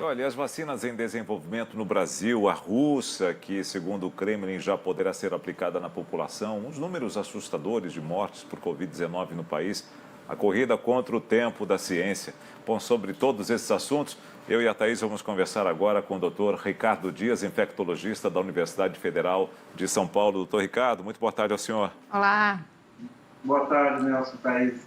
Olha, as vacinas em desenvolvimento no Brasil, a russa, que segundo o Kremlin já poderá ser aplicada na população, os números assustadores de mortes por Covid-19 no país, a corrida contra o tempo da ciência. Bom, sobre todos esses assuntos, eu e a Thaís vamos conversar agora com o Dr. Ricardo Dias, infectologista da Universidade Federal de São Paulo. Doutor Ricardo, muito boa tarde ao senhor. Olá. Boa tarde, Nelson Thaís.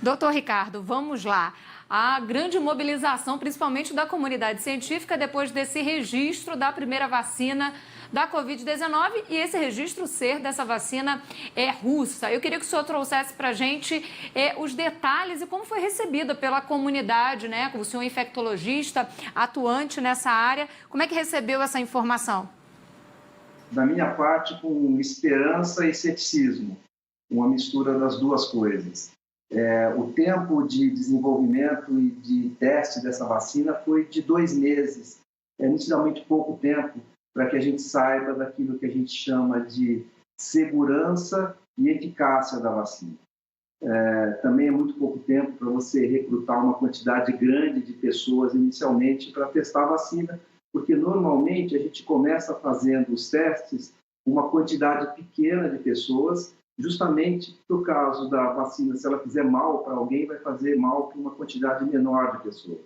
Doutor Ricardo, vamos lá. A grande mobilização, principalmente da comunidade científica, depois desse registro da primeira vacina da Covid-19 e esse registro ser dessa vacina russa. Eu queria que o senhor trouxesse para a gente os detalhes e como foi recebida pela comunidade, né? O senhor infectologista, atuante nessa área, como é que recebeu essa informação? Da minha parte, com esperança e ceticismo, uma mistura das duas coisas. O tempo de desenvolvimento e de teste dessa vacina foi de 2 meses, nitidamente pouco tempo, para que a gente saiba daquilo que a gente chama de segurança e eficácia da vacina. Também é muito pouco tempo para você recrutar uma quantidade grande de pessoas inicialmente para testar a vacina, porque normalmente a gente começa fazendo os testes com uma quantidade pequena de pessoas, justamente por caso da vacina, se ela fizer mal para alguém, vai fazer mal para uma quantidade menor de pessoas.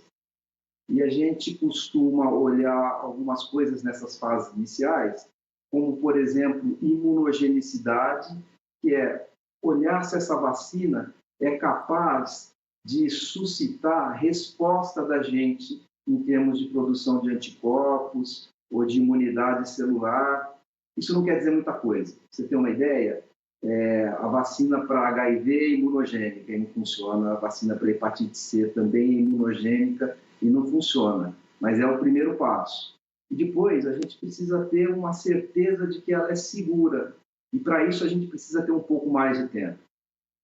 E a gente costuma olhar algumas coisas nessas fases iniciais, como, por exemplo, imunogenicidade, que é olhar se essa vacina é capaz de suscitar a resposta da gente em termos de produção de anticorpos ou de imunidade celular. Isso não quer dizer muita coisa. Pra você ter uma ideia, a vacina para HIV é imunogênica e não funciona, a vacina para hepatite C também é imunogênica e não funciona, mas é o primeiro passo. E depois a gente precisa ter uma certeza de que ela é segura, e para isso a gente precisa ter um pouco mais de tempo.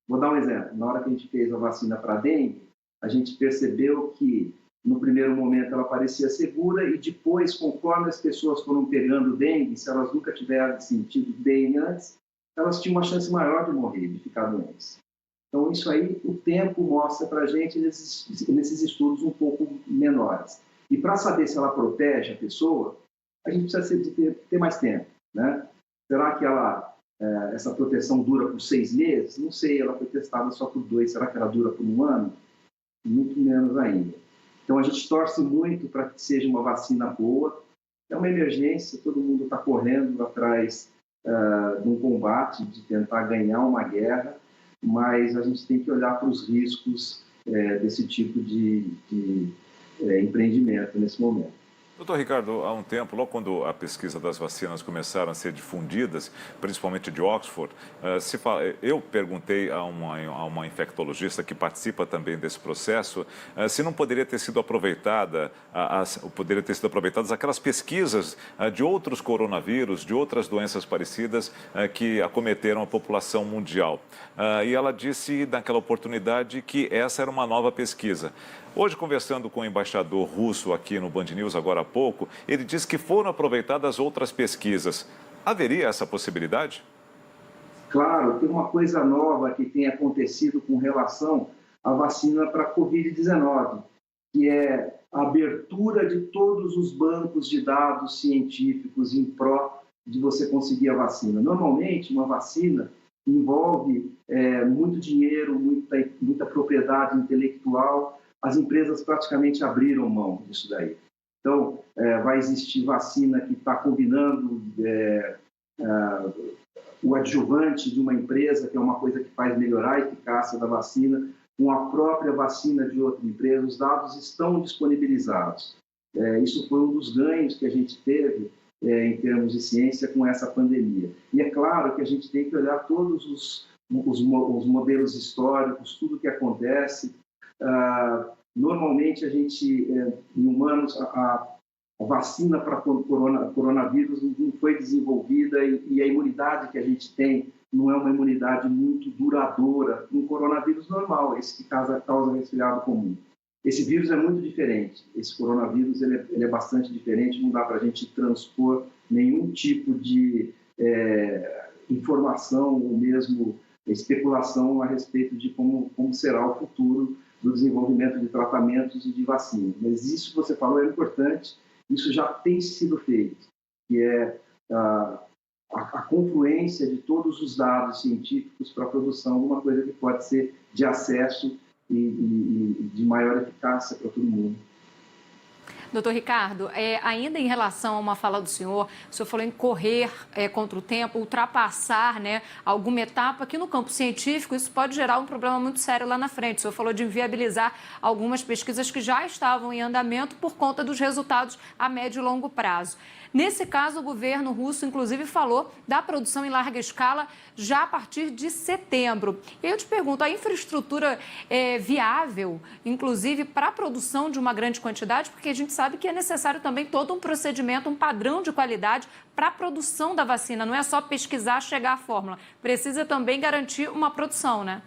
Vou dar um exemplo. Na hora que a gente fez a vacina para dengue, a gente percebeu que no primeiro momento ela parecia segura e depois, conforme as pessoas foram pegando dengue, se elas nunca tiveram sentido dengue antes, elas tinham uma chance maior de morrer, de ficar doentes. Então, isso aí, o tempo mostra para a gente nesses estudos um pouco menores. E para saber se ela protege a pessoa, a gente precisa ter mais tempo, né? Será que essa proteção dura por 6 meses? Não sei, ela foi testada só por 2. Será que ela dura por 1 ano? Muito menos ainda. Então, a gente torce muito para que seja uma vacina boa. É uma emergência, todo mundo está correndo atrás de um combate, de tentar ganhar uma guerra, mas a gente tem que olhar para os riscos desse tipo de empreendimento nesse momento. Doutor Ricardo, há um tempo, logo quando a pesquisa das vacinas começaram a ser difundidas, principalmente de Oxford, eu perguntei a uma infectologista que participa também desse processo se não poderia ter sido aproveitadas aquelas pesquisas de outros coronavírus, de outras doenças parecidas que acometeram a população mundial. E ela disse naquela oportunidade que essa era uma nova pesquisa. Hoje, conversando com o embaixador russo aqui no Band News, agora há pouco, ele disse que foram aproveitadas outras pesquisas. Haveria essa possibilidade? Claro, tem uma coisa nova que tem acontecido com relação à vacina para a Covid-19, que é a abertura de todos os bancos de dados científicos em pró de você conseguir a vacina. Normalmente, uma vacina envolve muito dinheiro, muita propriedade intelectual. As empresas praticamente abriram mão disso daí. Então, vai existir vacina que está combinando o adjuvante de uma empresa, que é uma coisa que faz melhorar a eficácia da vacina, com a própria vacina de outra empresa. Os dados estão disponibilizados. Isso foi um dos ganhos que a gente teve em termos de ciência com essa pandemia. E é claro que a gente tem que olhar todos os modelos históricos, tudo o que acontece. Normalmente, em humanos, a vacina para coronavírus não foi desenvolvida e a imunidade que a gente tem não é uma imunidade muito duradoura no coronavírus normal, esse que causa resfriado comum. Esse vírus é muito diferente, esse coronavírus ele é bastante diferente, não dá para a gente transpor nenhum tipo de informação ou mesmo especulação a respeito de como será o futuro do desenvolvimento de tratamentos e de vacinas. Mas isso que você falou é importante, isso já tem sido feito, que é a confluência de todos os dados científicos para a produção de uma coisa que pode ser de acesso e de maior eficácia para todo mundo. Doutor Ricardo, ainda em relação a uma fala do senhor falou em correr contra o tempo, ultrapassar, né, alguma etapa que no campo científico isso pode gerar um problema muito sério lá na frente. O senhor falou de inviabilizar algumas pesquisas que já estavam em andamento por conta dos resultados a médio e longo prazo. Nesse caso, o governo russo, inclusive, falou da produção em larga escala já a partir de setembro. E eu te pergunto, a infraestrutura é viável, inclusive, para a produção de uma grande quantidade? Porque a gente sabe que é necessário também todo um procedimento, um padrão de qualidade para a produção da vacina. Não é só pesquisar, chegar à fórmula. Precisa também garantir uma produção, né?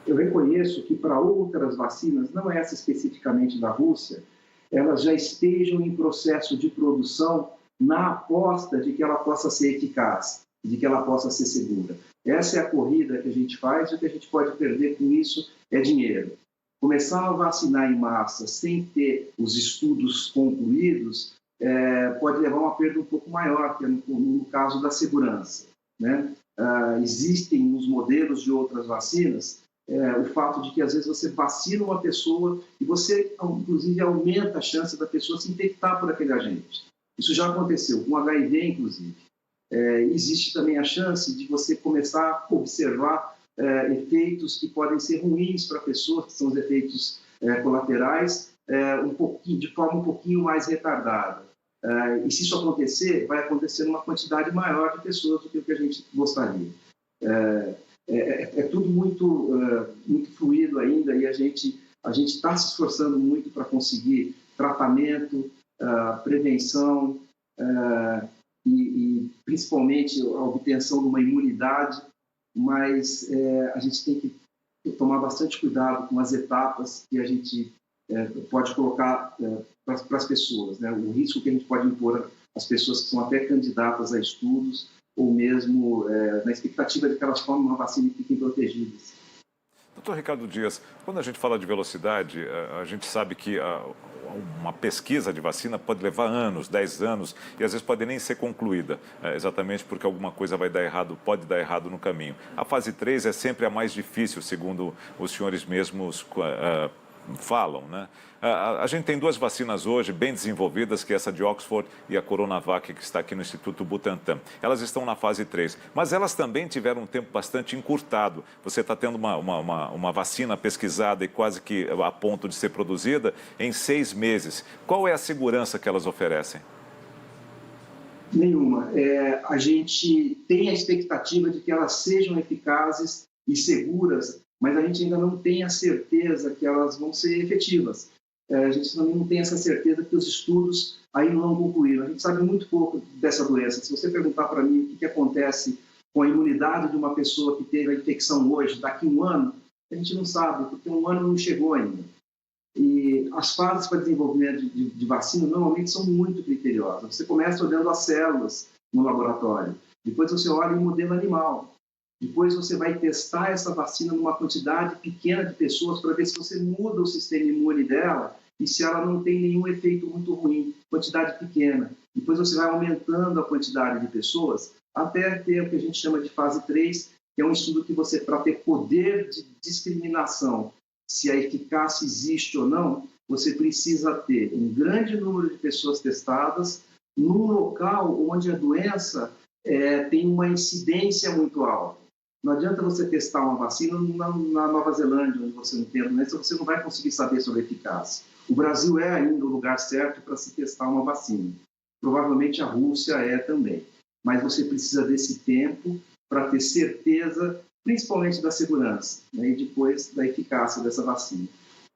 Eu reconheço que para outras vacinas, não essa especificamente da Rússia, elas já estejam em processo de produção na aposta de que ela possa ser eficaz, de que ela possa ser segura. Essa é a corrida que a gente faz e o que a gente pode perder com isso é dinheiro. Começar a vacinar em massa sem ter os estudos concluídos pode levar a uma perda um pouco maior, que é no caso da segurança, né? Existem nos modelos de outras vacinas o fato de que, às vezes, você vacina uma pessoa e você, inclusive, aumenta a chance da pessoa se infectar por aquele agente. Isso já aconteceu com HIV, inclusive. Existe também a chance de você começar a observar efeitos que podem ser ruins para a pessoa, que são os efeitos colaterais, de forma um pouquinho mais retardada. E se isso acontecer, vai acontecer numa quantidade maior de pessoas do que o que a gente gostaria. É tudo muito fluido ainda e a gente está se esforçando muito para conseguir tratamento, prevenção e principalmente a obtenção de uma imunidade, mas a gente tem que tomar bastante cuidado com as etapas que a gente pode colocar para as pessoas, né? O risco que a gente pode impor às pessoas que são até candidatas a estudos ou mesmo na expectativa de que elas tomem uma vacina e fiquem protegidas. Doutor Ricardo Dias, quando a gente fala de velocidade, a gente sabe que uma pesquisa de vacina pode levar anos, 10 anos, e às vezes pode nem ser concluída, exatamente porque alguma coisa vai dar errado, pode dar errado no caminho. A fase 3 é sempre a mais difícil, segundo os senhores mesmos falam, né? A gente tem duas vacinas hoje bem desenvolvidas, que é essa de Oxford e a Coronavac, que está aqui no Instituto Butantan. Elas estão na fase 3, mas elas também tiveram um tempo bastante encurtado. Você está tendo uma vacina pesquisada e quase que a ponto de ser produzida em 6 meses. Qual é a segurança que elas oferecem? Nenhuma. A gente tem a expectativa de que elas sejam eficazes e seguras, mas a gente ainda não tem a certeza que elas vão ser efetivas. A gente também não tem essa certeza que os estudos ainda não concluíram. A gente sabe muito pouco dessa doença. Se você perguntar para mim o que acontece com a imunidade de uma pessoa que teve a infecção hoje, daqui a um ano, a gente não sabe, porque um ano não chegou ainda. E as fases para desenvolvimento de vacina normalmente são muito criteriosas. Você começa olhando as células no laboratório, depois você olha o modelo animal. Depois você vai testar essa vacina numa quantidade pequena de pessoas para ver se você muda o sistema imune dela e se ela não tem nenhum efeito muito ruim, quantidade pequena. Depois você vai aumentando a quantidade de pessoas até ter o que a gente chama de fase 3, que é um estudo que você, para ter poder de discriminação, se a eficácia existe ou não, você precisa ter um grande número de pessoas testadas num local onde a doença tem uma incidência muito alta. Não adianta você testar uma vacina na Nova Zelândia, onde você não tem a doença, você não vai conseguir saber sobre a eficácia. O Brasil é ainda o lugar certo para se testar uma vacina. Provavelmente a Rússia é também. Mas você precisa desse tempo para ter certeza, principalmente da segurança, né, e depois da eficácia dessa vacina.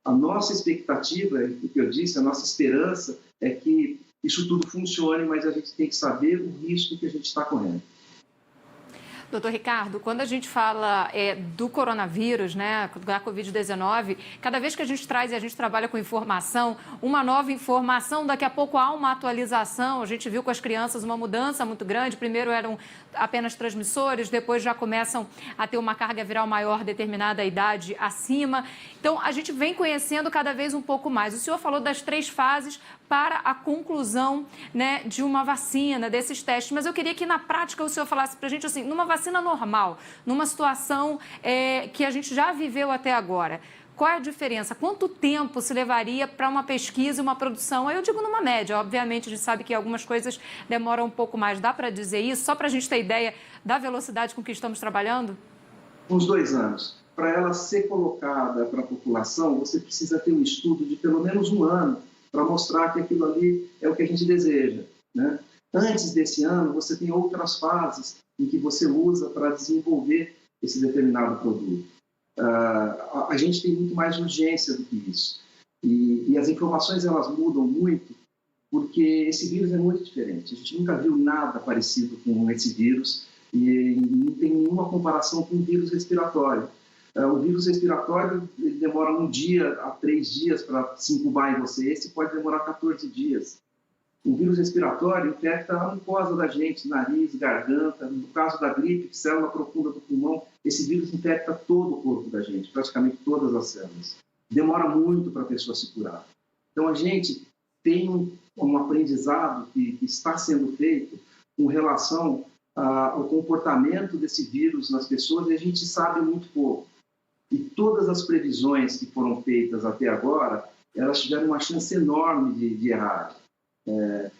A nossa expectativa, o que eu disse, a nossa esperança é que isso tudo funcione, mas a gente tem que saber o risco que a gente está correndo. Doutor Ricardo, quando a gente fala do coronavírus, né, da Covid-19, cada vez que a gente traz e a gente trabalha com informação, uma nova informação, daqui a pouco há uma atualização. A gente viu com as crianças uma mudança muito grande. Primeiro eram apenas transmissores, depois já começam a ter uma carga viral maior, determinada idade acima. Então, a gente vem conhecendo cada vez um pouco mais. O senhor falou das 3 fases para a conclusão, né, de uma vacina, desses testes. Mas eu queria que, na prática, o senhor falasse para a gente, assim, numa vacina normal, numa situação que a gente já viveu até agora, qual é a diferença? Quanto tempo se levaria para uma pesquisa e uma produção? Eu digo numa média, obviamente a gente sabe que algumas coisas demoram um pouco mais. Dá para dizer isso? Só para a gente ter ideia da velocidade com que estamos trabalhando? Uns 2 anos. Para ela ser colocada para a população, você precisa ter um estudo de pelo menos 1 ano para mostrar que aquilo ali é o que a gente deseja, né? Antes desse ano, você tem outras fases em que você usa para desenvolver esse determinado produto. A gente tem muito mais urgência do que isso. E as informações, elas mudam muito, porque esse vírus é muito diferente. A gente nunca viu nada parecido com esse vírus e não tem nenhuma comparação com o vírus respiratório. O vírus respiratório ele demora 1 dia a 3 dias para se incubar em você. Esse pode demorar 14 dias. O vírus respiratório infecta a mucosa da gente, nariz, garganta. No caso da gripe, célula profunda do pulmão, esse vírus infecta todo o corpo da gente, praticamente todas as células. Demora muito para a pessoa se curar. Então, a gente tem um aprendizado que está sendo feito com relação ao comportamento desse vírus nas pessoas e a gente sabe muito pouco. E todas as previsões que foram feitas até agora, elas tiveram uma chance enorme de errar.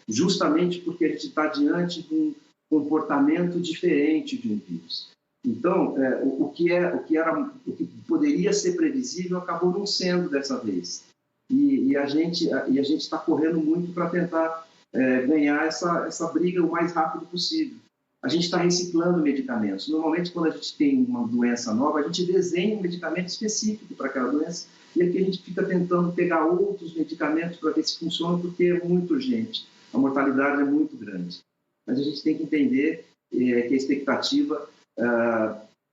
Justamente porque a gente está diante de um comportamento diferente de um vírus. Então, o que poderia ser previsível acabou não sendo dessa vez. E a gente está correndo muito para tentar ganhar essa briga o mais rápido possível. A gente está reciclando medicamentos. Normalmente, quando a gente tem uma doença nova, a gente desenha um medicamento específico para aquela doença e aqui a gente fica tentando pegar outros medicamentos para ver se funciona, porque é muito urgente. A mortalidade é muito grande. Mas a gente tem que entender que a expectativa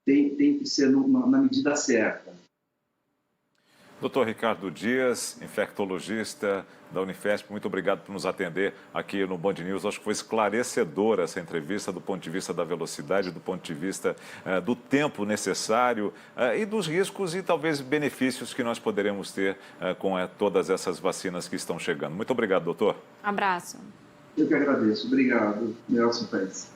tem que ser na medida certa. Dr. Ricardo Dias, infectologista da Unifesp, muito obrigado por nos atender aqui no Band News. Acho que foi esclarecedora essa entrevista do ponto de vista da velocidade, do ponto de vista do tempo necessário e dos riscos e talvez benefícios que nós poderemos ter com todas essas vacinas que estão chegando. Muito obrigado, doutor. Abraço. Eu que agradeço. Obrigado, Nelson Pérez.